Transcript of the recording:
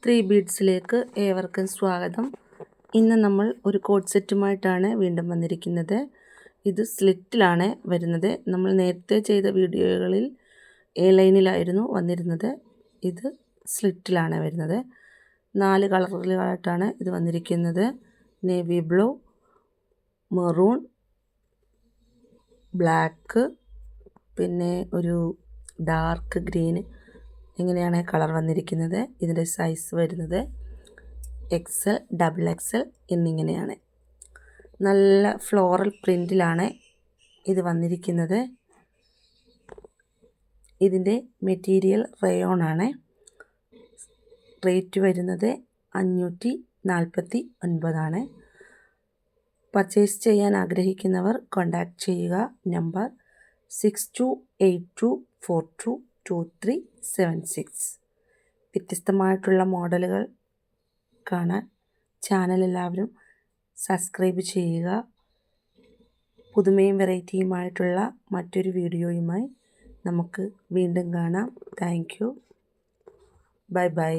3 ബീഡ്സിലേക്ക് ഏവർക്കും സ്വാഗതം. ഇന്ന് നമ്മൾ ഒരു കോഡ് സെറ്റുമായിട്ടാണ് വീണ്ടും വന്നിരിക്കുന്നത്. ഇത് സ്ലിറ്റിലാണ് വരുന്നത്. നമ്മൾ നേരത്തെ ചെയ്ത വീഡിയോകളിൽ എ ലൈനിലായിരുന്നു വന്നിരുന്നത്. ഇത് സ്ലിറ്റിലാണ് വരുന്നത്. 4 കളറുകളായിട്ടാണ് ഇത് വന്നിരിക്കുന്നത്. നേവി ബ്ലൂ, മെറൂൺ, ബ്ലാക്ക്, പിന്നെ ഒരു ഡാർക്ക് ഗ്രീൻ, ഇങ്ങനെയാണ് കളർ വന്നിരിക്കുന്നത്. ഇതിൻ്റെ സൈസ് വരുന്നത് XL, XXL എന്നിങ്ങനെയാണ്. നല്ല ഫ്ലോറൽ പ്രിൻറ്റിലാണ് ഇത് വന്നിരിക്കുന്നത്. ഇതിൻ്റെ മെറ്റീരിയൽ റയോൺ ആണ്. റേറ്റ് വരുന്നത് 549 ആണ്. പർച്ചേസ് ചെയ്യാൻ ആഗ്രഹിക്കുന്നവർ കോൺടാക്റ്റ് ചെയ്യുക. നമ്പർ 6282422376. വ്യത്യസ്തമായിട്ടുള്ള മോഡലുകൾ കാണാൻ ചാനൽ എല്ലാവരും സബ്സ്ക്രൈബ് ചെയ്യുക. പുതുമയും വെറൈറ്റിയുമായിട്ടുള്ള മറ്റൊരു വീഡിയോയുമായി നമുക്ക് വീണ്ടും കാണാം. Thank you. Bye bye.